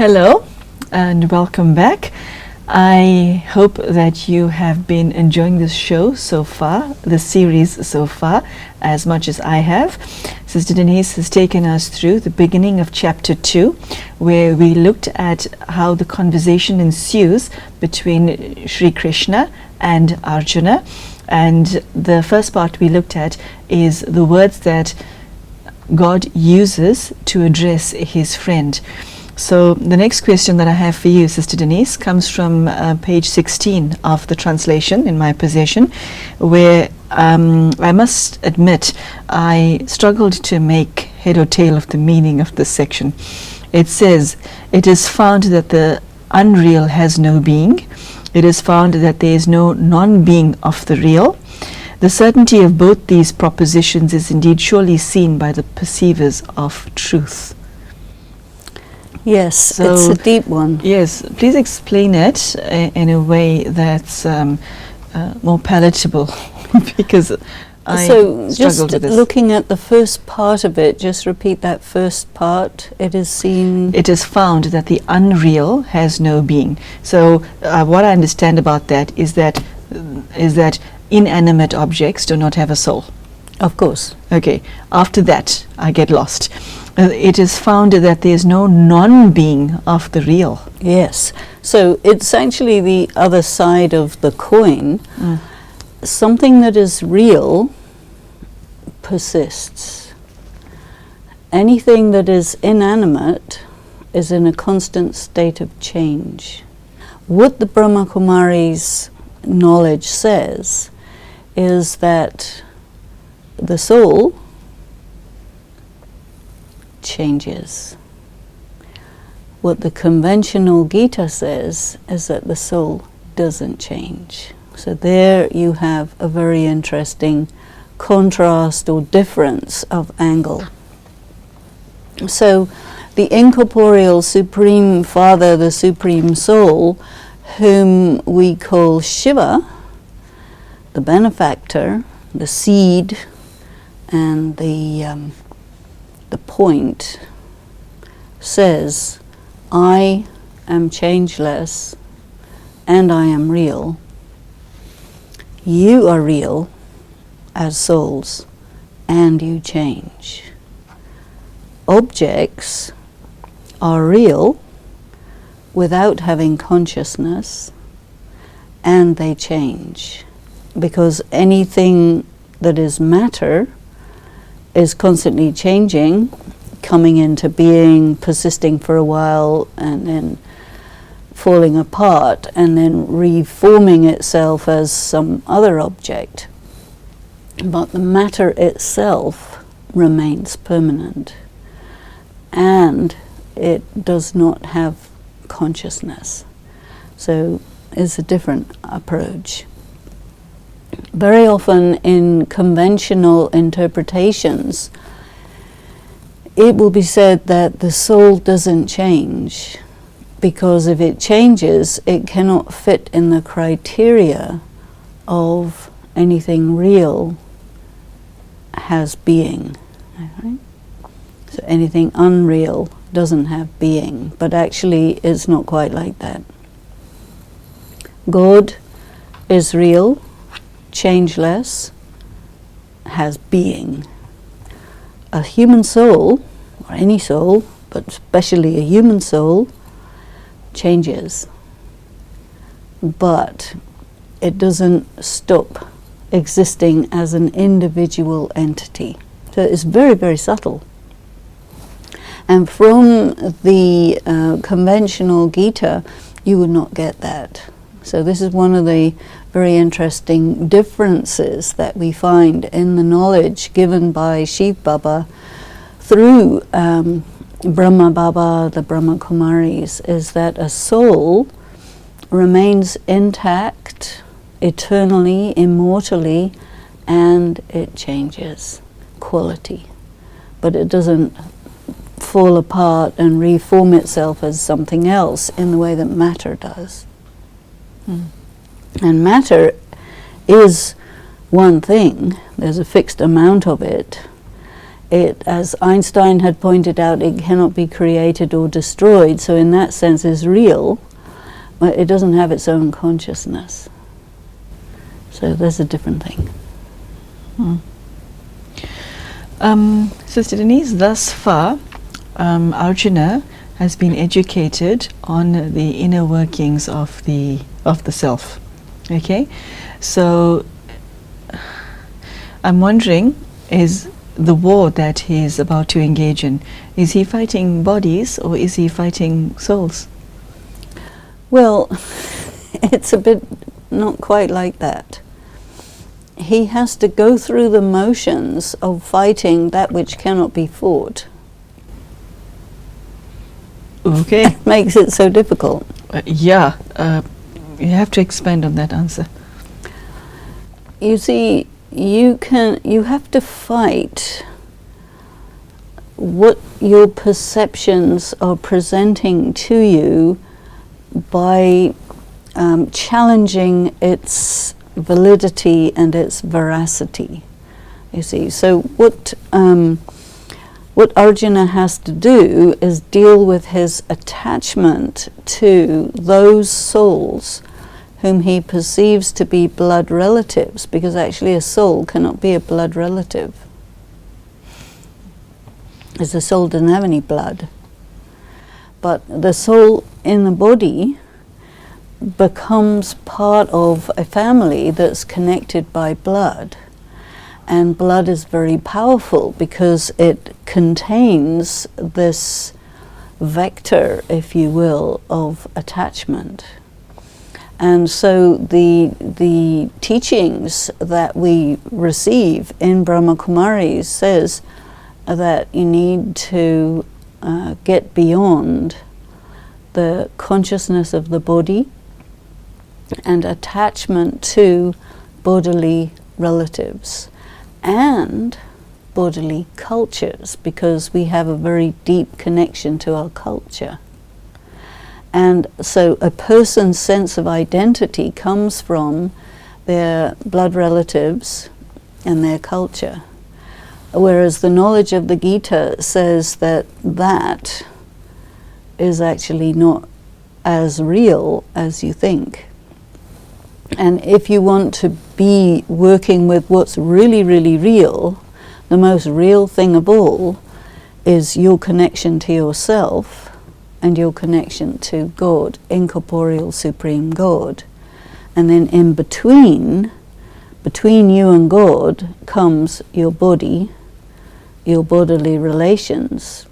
Hello and welcome back. I hope that you have been enjoying this show so far, the series so far, as much as I have. Sister Denise has taken us through the beginning of chapter 2, where we looked at how the conversation ensues between Sri Krishna and Arjuna. And the first part we looked at is the words that God uses to address his friend. So the next question that I have for you, Sister Denise, comes from page 16 of the translation in my possession, where I must admit I struggled to make head or tail of the meaning of this section. It says, "It is found that the unreal has no being. It is found that there is no non-being of the real. The certainty of both these propositions is indeed surely seen by the perceivers of truth." Yes, So, it's a deep one. Yes, please explain it in a way that's more palatable, because I So just struggled with this. looking at the first part of it, just repeat that first part. It is seen. It is found that the unreal has no being. So what I understand about that is that inanimate objects do not have a soul. Of course. Okay, after that I get lost. It is found that there is no non-being of the real. Yes. So it's actually the other side of the coin. Something that is real persists. Anything that is inanimate is in a constant state of change. What the Brahma Kumari's knowledge says is that the soul changes. What the conventional Gita says is that the soul doesn't change. So there you have a very interesting contrast or difference of angle. So the incorporeal Supreme Father, the Supreme Soul, whom we call Shiva, the benefactor, the seed, and the point, says, "I am changeless and I am real. You are real as souls and you change. Objects are real without having consciousness, and they change, because anything that is matter is constantly changing, coming into being, persisting for a while, and then falling apart, and then reforming itself as some other object. But the matter itself remains permanent, and it does not have consciousness. So it's a different approach. Very often in conventional interpretations, it will be said that the soul doesn't change, because if it changes, it cannot fit in the criteria of anything real has being. Right? So anything unreal doesn't have being, but actually it's not quite like that. God is real, changeless, has being. A human soul, or any soul, but especially a human soul, changes. But it doesn't stop existing as an individual entity. So it's very, very subtle. And from the conventional Gita, you would not get that. So this is one of the very interesting differences that we find in the knowledge given by Shiv Baba through Brahma Baba, the Brahma Kumaris, is that a soul remains intact eternally, immortally, and it changes quality. But it doesn't fall apart and reform itself as something else in the way that matter does. And matter is one thing, there's a fixed amount of it. it, as Einstein had pointed out, it cannot be created or destroyed, so in that sense is real, but it doesn't have its own consciousness. So there's a different thing. Sister Denise, thus far, Arjuna has been educated on the inner workings of the self. Okay, so I'm wondering, is the war that he is about to engage in, is he fighting bodies or is he fighting souls? Well, it's a bit not quite like that. He has to go through the motions of fighting that which cannot be fought. Okay. It makes it so difficult. You have to expand on that answer. You see, you have to fight what your perceptions are presenting to you by challenging its validity and its veracity. You see, so what Arjuna has to do is deal with his attachment to those souls whom he perceives to be blood relatives, because actually a soul cannot be a blood relative, because the soul doesn't have any blood. But the soul in the body becomes part of a family that's connected by blood. And blood is very powerful because it contains this vector, if you will, of attachment. And so the teachings that we receive in Brahma Kumaris says that you need to get beyond the consciousness of the body and attachment to bodily relatives and bodily cultures, because we have a very deep connection to our culture. And so a person's sense of identity comes from their blood relatives and their culture. Whereas the knowledge of the Gita says that that is actually not as real as you think. And if you want to be working with what's really, really real, the most real thing of all is your connection to yourself and your connection to God, incorporeal supreme God. And then in between you and God comes your body, your bodily relations,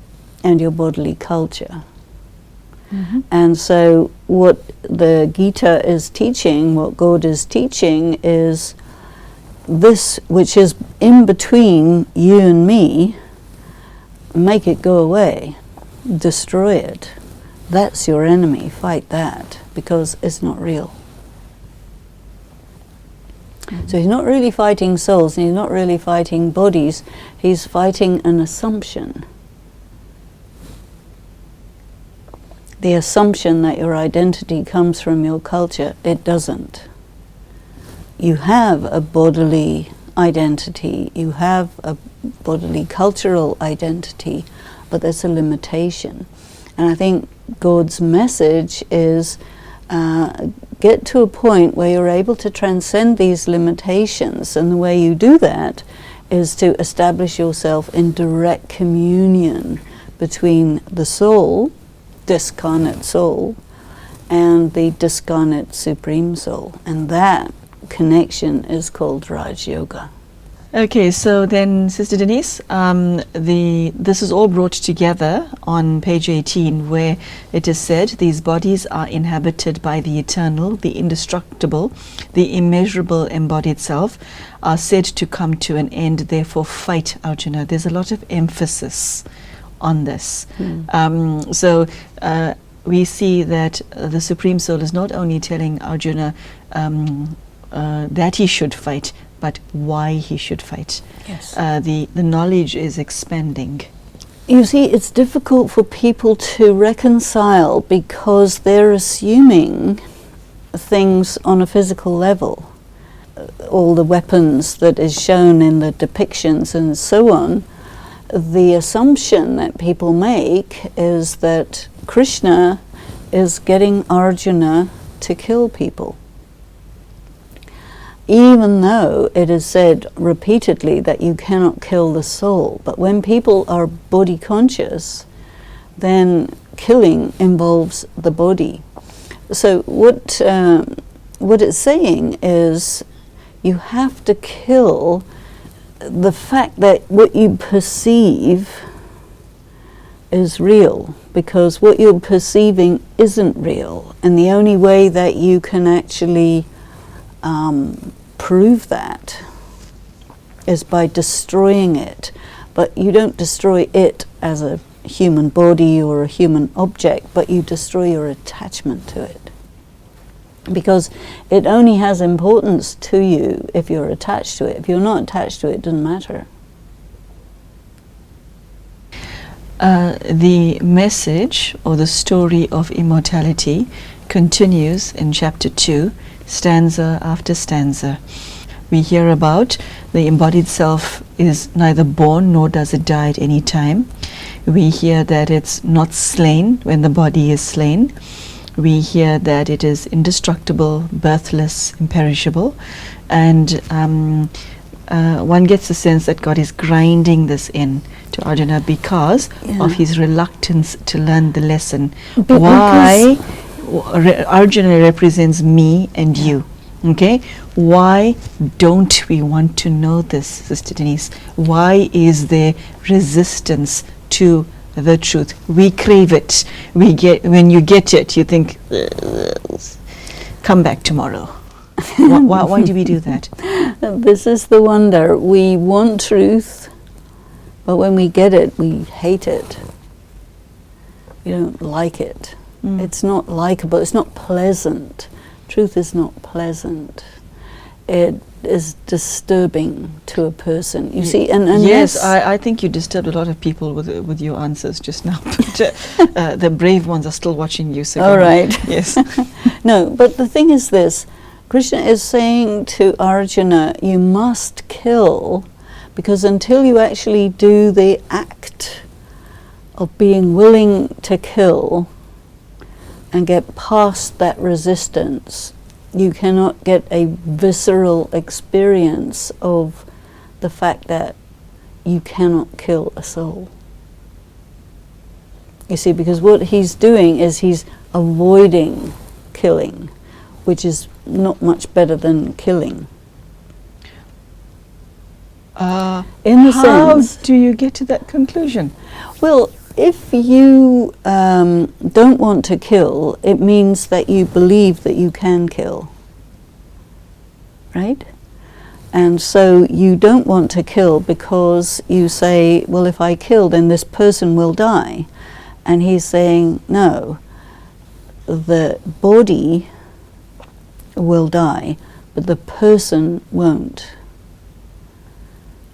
and your bodily culture. Mm-hmm. And so what the Gita is teaching, what God is teaching, is this which is in between you and me, make it go away, destroy it. That's your enemy, fight that, because it's not real. Mm-hmm. So he's not really fighting souls, and he's not really fighting bodies, he's fighting an assumption. The assumption that your identity comes from your culture, it doesn't. You have a bodily identity, you have a bodily cultural identity, but there's a limitation. And I think God's message is get to a point where you're able to transcend these limitations, and the way you do that is to establish yourself in direct communion between the soul, discarnate soul, and the discarnate supreme soul, and that connection is called Raj Yoga. Okay, so then, Sister Denise, this is all brought together on page 18, where it is said, these bodies are inhabited by the eternal, the indestructible, the immeasurable embodied self, are said to come to an end, therefore fight, Arjuna. There's a lot of emphasis on this. So we see that the Supreme Soul is not only telling Arjuna that he should fight, but why he should fight. Yes. The knowledge is expanding. You see, it's difficult for people to reconcile because they're assuming things on a physical level. All the weapons that is shown in the depictions and so on, the assumption that people make is that Krishna is getting Arjuna to kill people, even though it is said repeatedly that you cannot kill the soul. But when people are body conscious, then killing involves the body. So what it's saying is you have to kill the fact that what you perceive is real, because what you're perceiving isn't real, and the only way that you can actually prove that is by destroying it. But you don't destroy it as a human body or a human object, but you destroy your attachment to it, because it only has importance to you if you're attached to it. If you're not attached to it, it doesn't matter. The message or the story of immortality continues in chapter 2, stanza after stanza. We hear about the embodied self is neither born nor does it die at any time. We hear that it's not slain when the body is slain. We hear that it is indestructible, birthless, imperishable. And one gets the sense that God is grinding this in to Arjuna because of his reluctance to learn the lesson. Why Arjuna represents me and you. Okay, why don't we want to know this, Sister Denise? Why is there resistance to the truth? We crave it. When you get it, you think, come back tomorrow. Why do we do that? This is the wonder. We want truth, but when we get it, we hate it. We don't like it. It's not likable. It's not pleasant. Truth is not pleasant. It is disturbing to a person. You see, and yes, I think you disturbed a lot of people with your answers just now. But the brave ones are still watching you. So all right. Yes. No, but the thing is this: Krishna is saying to Arjuna, you must kill, because until you actually do the act of being willing to kill and get past that resistance, you cannot get a visceral experience of the fact that you cannot kill a soul. You see, because what he's doing is he's avoiding killing, which is not much better than killing. In the sense, how do you get to that conclusion? Well, if you don't want to kill, it means that you believe that you can kill, right? And so you don't want to kill because you say, well, if I kill, then this person will die. And he's saying, no, the body will die, but the person won't.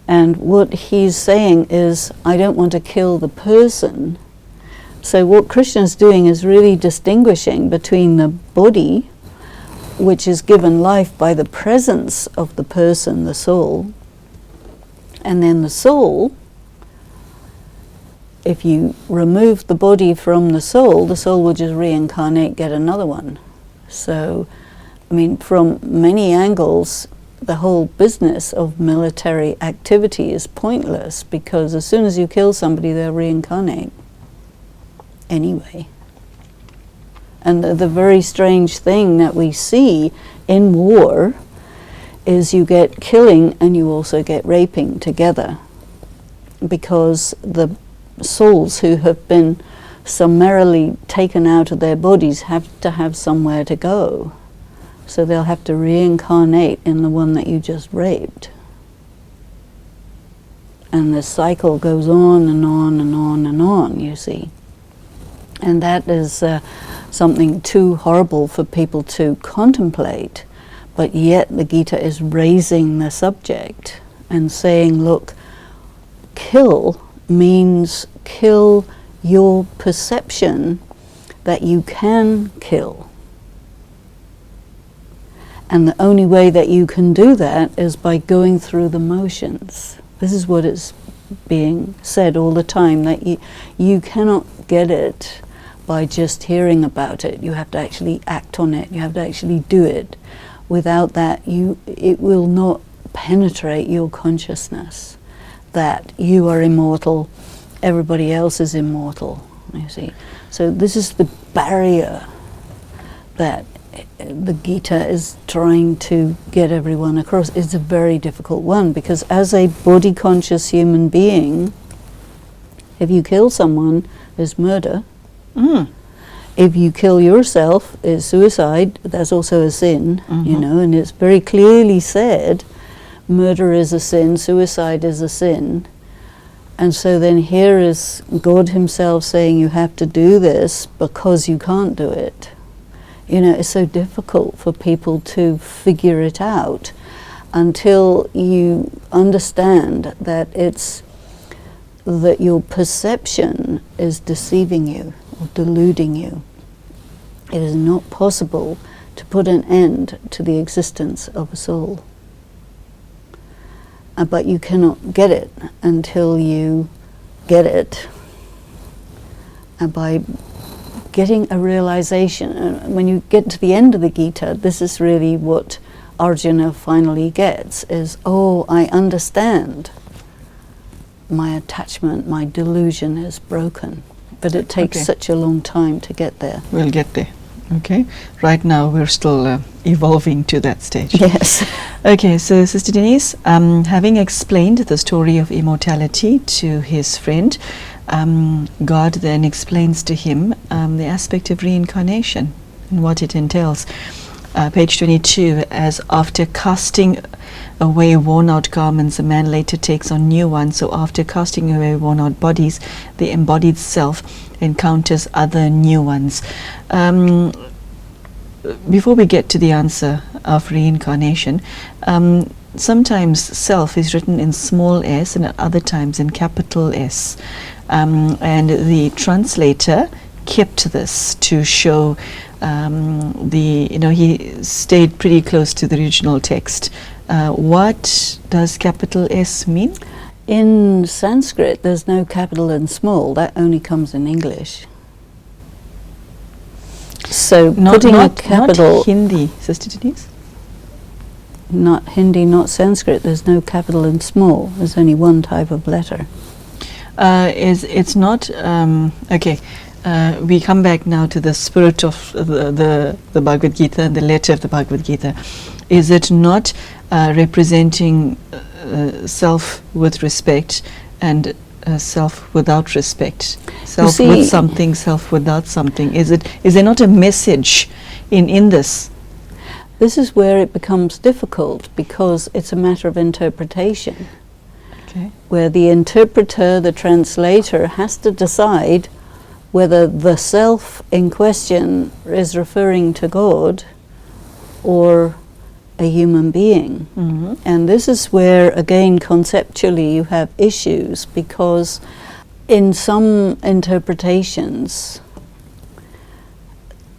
And what he's saying is, I don't want to kill the person. So what Krishna's doing is really distinguishing between the body, which is given life by the presence of the person, the soul, and then the soul. If you remove the body from the soul will just reincarnate, get another one. So, I mean, from many angles, the whole business of military activity is pointless, because as soon as you kill somebody, they'll reincarnate anyway. And the very strange thing that we see in war is you get killing and you also get raping together, because the souls who have been summarily taken out of their bodies have to have somewhere to go. So they'll have to reincarnate in the one that you just raped. And the cycle goes on and on and on and on, you see. And that is something too horrible for people to contemplate. But yet the Gita is raising the subject and saying, look, kill means kill your perception that you can kill. And the only way that you can do that is by going through the motions. This is what it's being said all the time, that you cannot get it by just hearing about it. You have to actually act on it. You have to actually do it. Without that, it will not penetrate your consciousness that you are immortal, everybody else is immortal, you see. So this is the barrier that the Gita is trying to get everyone across. It's a very difficult one, because as a body-conscious human being, if you kill someone, it's murder. If you kill yourself, it's suicide. That's also a sin, you know, and it's very clearly said, murder is a sin, suicide is a sin. And so then here is God himself saying you have to do this because you can't do it. You know, it's so difficult for people to figure it out until you understand that that your perception is deceiving you or deluding you. It is not possible to put an end to the existence of a soul. But you cannot get it until you get it. And by getting a realization, when you get to the end of the Gita, this is really what Arjuna finally gets, is, oh, I understand. My attachment, my delusion is broken. But it takes such a long time to get there. We'll get there. Okay. Right now we're still evolving to that stage. Yes. Okay, so Sister Denise, having explained the story of immortality to his friend, God then explains to him the aspect of reincarnation and what it entails. Page 22, as after casting away worn-out garments, a man later takes on new ones, so after casting away worn-out bodies, the embodied self encounters other new ones. Before we get to the answer of reincarnation, sometimes self is written in small s and at other times in capital S. And the translator kept this to show he stayed pretty close to the original text. What does capital S mean? In Sanskrit, there's no capital and small. That only comes in English. So putting a capital... Not Hindi, Sister Denise? Not Hindi, not Sanskrit. There's no capital and small. There's only one type of letter. It's not... we come back now to the spirit of the Bhagavad Gita and the letter of the Bhagavad Gita. Is it not representing self with respect and self without respect? Self with something, self without something. Is there not a message in this? This is where it becomes difficult, because it's a matter of interpretation. Okay. Where the interpreter, the translator, has to decide whether the self in question is referring to God or a human being. And this is where, again, conceptually you have issues, because in some interpretations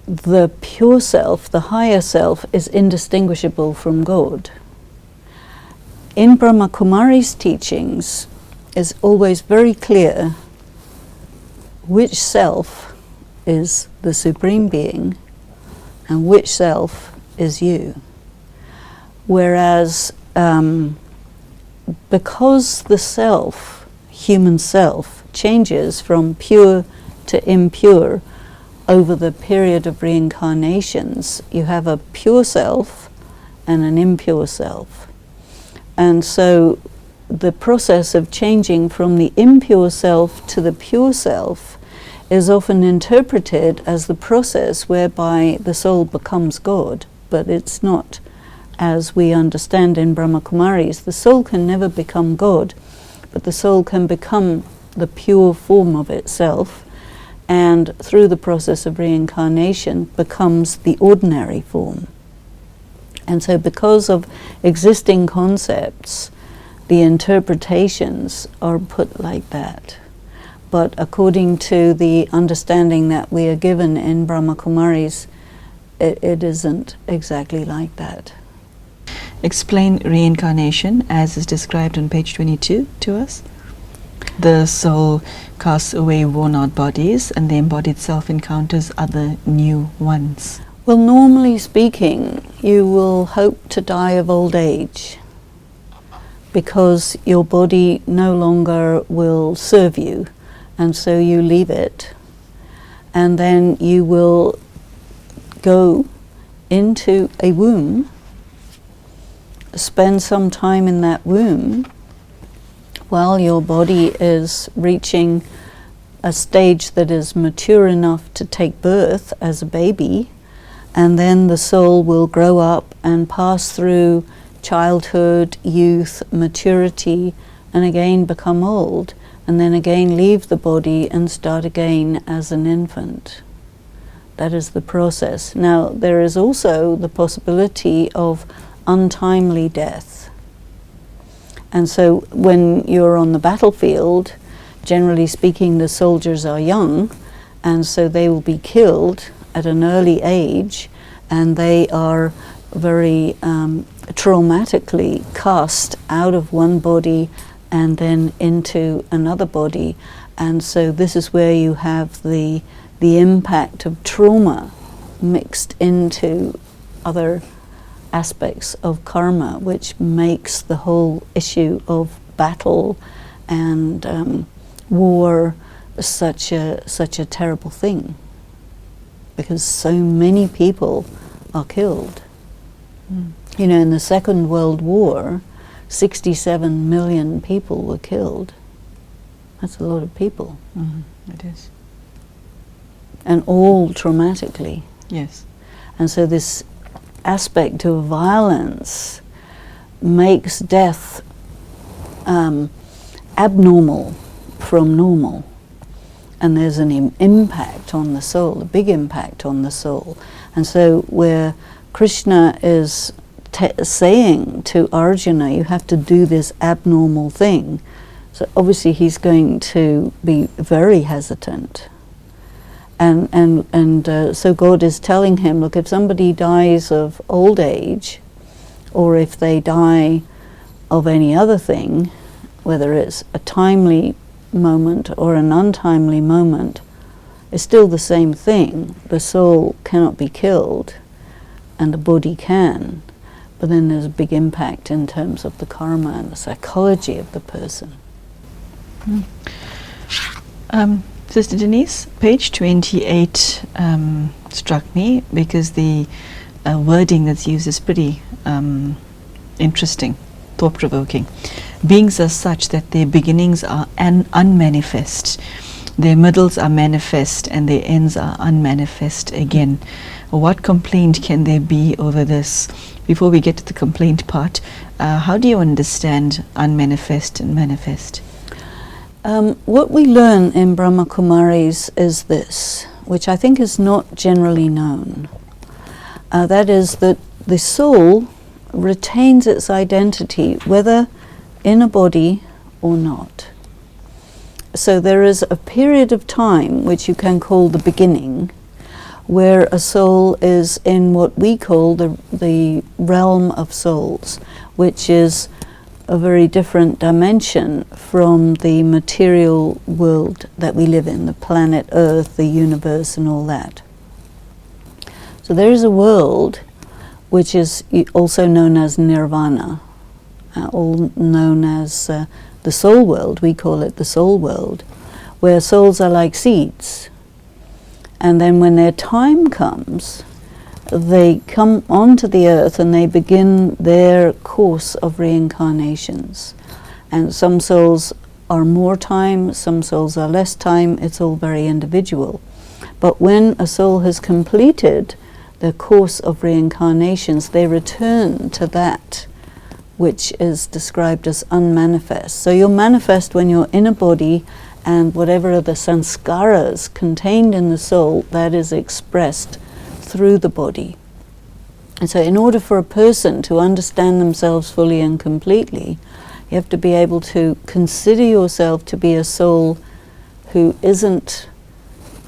the pure self, the higher self, is indistinguishable from God. In Brahma Kumari's teachings is always very clear which self is the Supreme Being and which self is you. Whereas because the self, human self, changes from pure to impure over the period of reincarnations, you have a pure self and an impure self. And so the process of changing from the impure self to the pure self is often interpreted as the process whereby the soul becomes God, but it's not as we understand in Brahma Kumaris. The soul can never become God, but the soul can become the pure form of itself, and through the process of reincarnation becomes the ordinary form. And so because of existing concepts, the interpretations are put like that. But according to the understanding that we are given in Brahma Kumaris, it isn't exactly like that. Explain reincarnation as is described on page 22 to us. The soul casts away worn-out bodies, and the embodied self encounters other new ones. Well, normally speaking, you will hope to die of old age because your body no longer will serve you, and so you leave it. And then you will go into a womb, spend some time in that womb while your body is reaching a stage that is mature enough to take birth as a baby, and then the soul will grow up and pass through childhood, youth, maturity, and again become old, and then again leave the body and start again as an infant. That is the process. Now, there is also the possibility of untimely death. And so when you're on the battlefield, generally speaking, the soldiers are young, and so they will be killed at an early age, and they are very traumatically cast out of one body and then into another body. And so this is where you have the impact of trauma mixed into other aspects of karma, which makes the whole issue of battle and war such a terrible thing, because so many people are killed. You know, in the Second World War, 67 million people were killed. That's a lot of people. It is. And all traumatically. Yes. And so this aspect of violence makes death abnormal from normal. And there's an impact on the soul, a big impact on the soul. And so where Krishna is saying to Arjuna, you have to do this abnormal thing, so obviously he's going to be very hesitant. And so God is telling him, look, if somebody dies of old age, or if they die of any other thing, whether it's a timely moment or an untimely moment, it's still the same thing. The soul cannot be killed, and the body can. But then there's a big impact in terms of the karma and the psychology of the person. Sister Denise, page 28 struck me because the wording that's used is pretty interesting, thought-provoking. Beings are such that their beginnings are unmanifest, their middles are manifest, and their ends are unmanifest again. What complaint can there be over this? Before we get to the complaint part, how do you understand unmanifest and manifest? What we learn in Brahma Kumaris is this, which I think is not generally known. That is that the soul retains its identity whether in a body or not. So there is a period of time which you can call the beginning, where a soul is in what we call the realm of souls, which is a very different dimension from the material world that we live in, the planet Earth, the universe, and all that. So there is a world which is also known as nirvana, all known as the soul world. We call it the soul world, where souls are like seeds. And then when their time comes, they come onto the earth and they begin their course of reincarnations. And some souls are more time, some souls are less time. It's all very individual. But when a soul has completed their course of reincarnations, they return to that which is described as unmanifest. So you're manifest when you're in a body, and whatever are the sanskaras contained in the soul, that is expressed through the body. And so in order for a person to understand themselves fully and completely, you have to be able to consider yourself to be a soul who isn't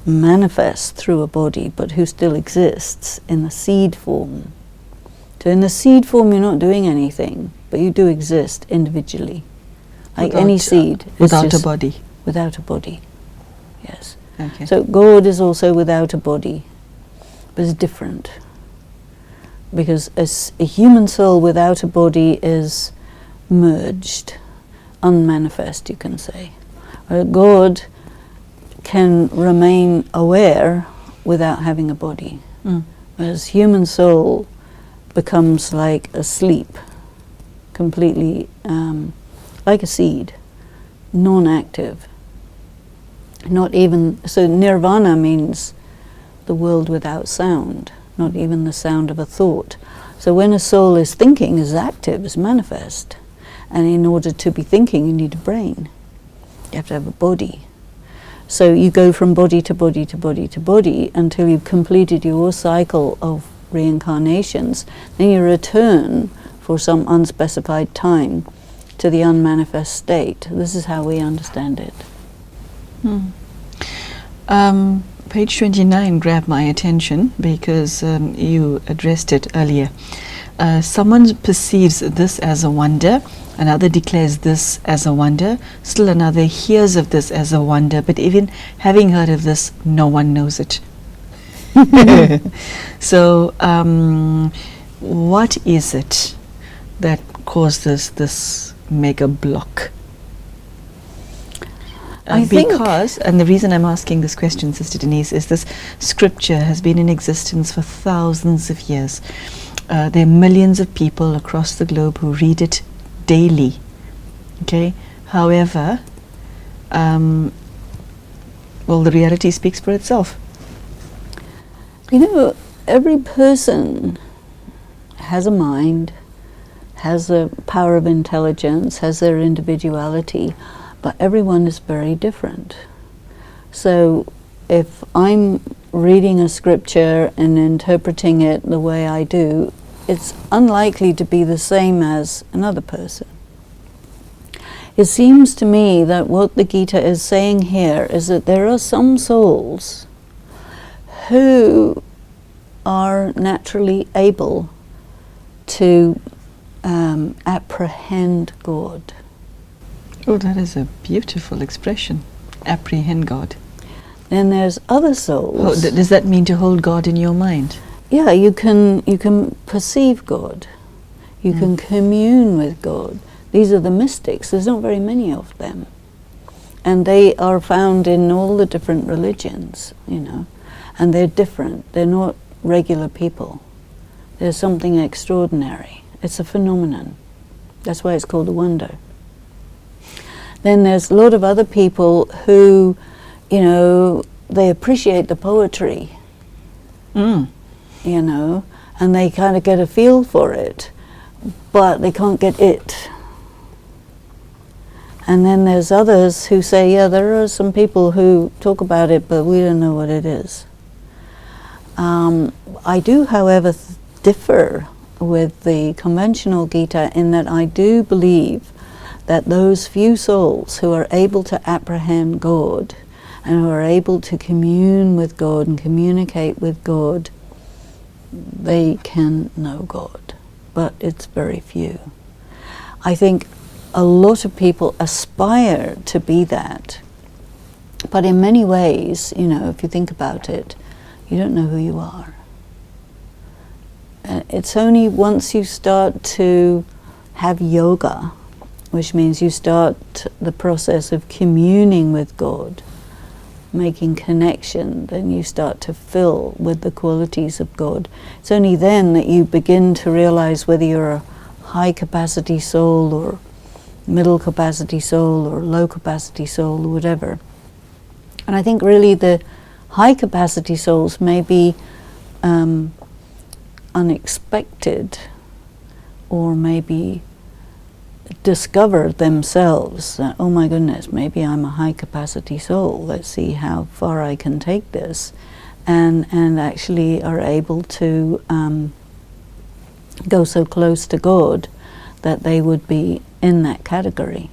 manifest through a body, but who still exists in the seed form. So in the seed form you're not doing anything, but you do exist individually. like any seed. Without a body. Without a body, yes. Okay. So God is also without a body, but it's different. Because a human soul without a body is merged, unmanifest, you can say. God can remain aware without having a body. Whereas human soul becomes like asleep, completely like a seed, non-active. Not even, so nirvana means the world without sound, not even the sound of a thought. So when a soul is thinking, is active, is manifest. And in order to be thinking, you need a brain. You have to have a body. So you go from body to body to body to body until you've completed your cycle of reincarnations. Then you return for some unspecified time to the unmanifest state. This is how we understand it. Page 29 grabbed my attention because you addressed it earlier. Someone perceives this as a wonder, another declares this as a wonder, still another hears of this as a wonder, but even having heard of this, no one knows it. So, what is it that causes this mega block? I think Because, and the reason I'm asking this question, Sister Denise, is this scripture has been in existence for thousands of years. There are millions of people across the globe who read it daily. Okay? However, well, the reality speaks for itself. You know, every person has a mind, has a power of intelligence, has their individuality, but everyone is very different. So if I'm reading a scripture and interpreting it the way I do, it's unlikely to be the same as another person. It seems to me that what the Gita is saying here is that there are some souls who are naturally able to apprehend God. Oh, that is a beautiful expression. Apprehend God. Then there's other souls. Does that mean to hold God in your mind? Yeah, you can perceive God. You can commune with God. These are the mystics. There's not very many of them. And they are found in all the different religions, you know. And they're different. They're not regular people. There's something extraordinary. It's a phenomenon. That's why it's called a wonder. Then there's a lot of other people who, you know, they appreciate the poetry, you know, and they kind of get a feel for it, but they can't get it. And then there's others who say, yeah, there are some people who talk about it, but we don't know what it is. I do, however, differ with the conventional Gita in that I do believe that those few souls who are able to apprehend God and who are able to commune with God and communicate with God, they can know God. But it's very few. I think a lot of people aspire to be that. But in many ways, you know, if you think about it, you don't know who you are. It's only once you start to have yoga, which means you start the process of communing with God, making connection, then you start to fill with the qualities of God. It's only then that you begin to realize whether you're a high capacity soul or middle capacity soul or low capacity soul or whatever. And I think really the high capacity souls may be unexpected or maybe discover themselves that, oh my goodness, maybe I'm a high capacity soul, let's see how far I can take this, and actually are able to go so close to God that they would be in that category.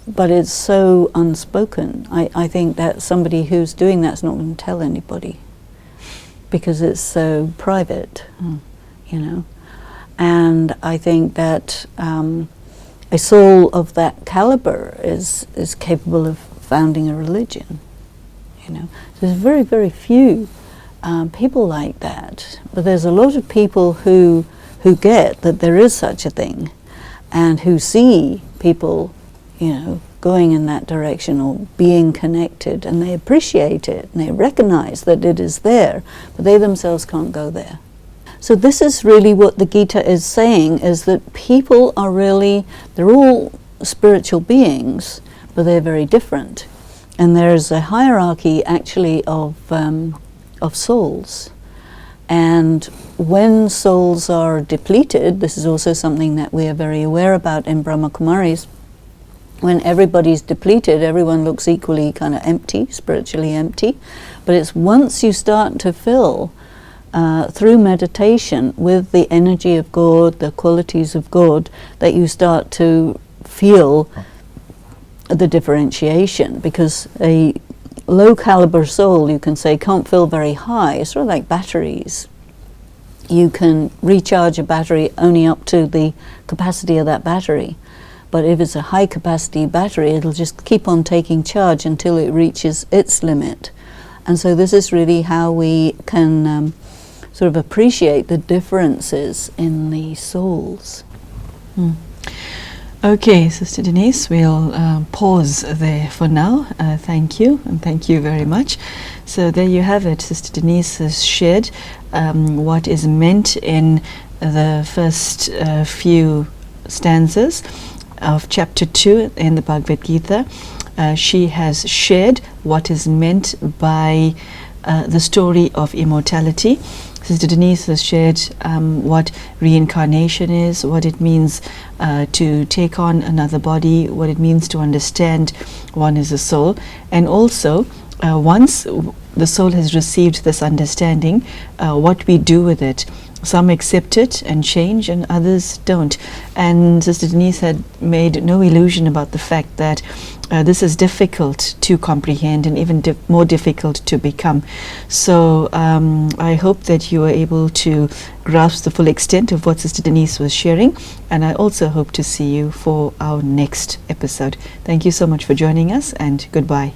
But it's so unspoken. I think that somebody who's doing that's not going to tell anybody because it's so private, you know. And I think that a soul of that caliber is capable of founding a religion. You know, there's very, very few people like that. But there's a lot of people who get that there is such a thing, and who see people, you know, going in that direction or being connected, and they appreciate it and they recognize that it is there, but they themselves can't go there. So this is really what the Gita is saying, is that people are really, they're all spiritual beings, but they're very different. And there's a hierarchy actually of souls. And when souls are depleted, this is also something that we are very aware about in Brahma Kumaris, when everybody's depleted, everyone looks equally kind of empty, spiritually empty. But it's once you start to fill through meditation with the energy of God, the qualities of God, that you start to feel the differentiation. Because a low caliber soul, you can say, can't feel very high. It's sort of like batteries. You can recharge a battery only up to the capacity of that battery. But if it's a high capacity battery, it'll just keep on taking charge until it reaches its limit. And so this is really how we can sort of appreciate the differences in the souls. Okay, Sister Denise, we'll pause there for now. Thank you, and thank you very much. So there you have it. Sister Denise has shared what is meant in the first few stanzas of chapter 2 in the Bhagavad Gita. She has shared what is meant by the story of immortality. Sister Denise has shared what reincarnation is, what it means to take on another body, what it means to understand one is a soul, and also once the soul has received this understanding, what we do with it. Some accept it and change, and others don't. And Sister Denise had made no illusion about the fact that this is difficult to comprehend and even more difficult to become. So I hope that you were able to grasp the full extent of what Sister Denise was sharing, and I also hope to see you for our next episode. Thank you so much for joining us, and goodbye.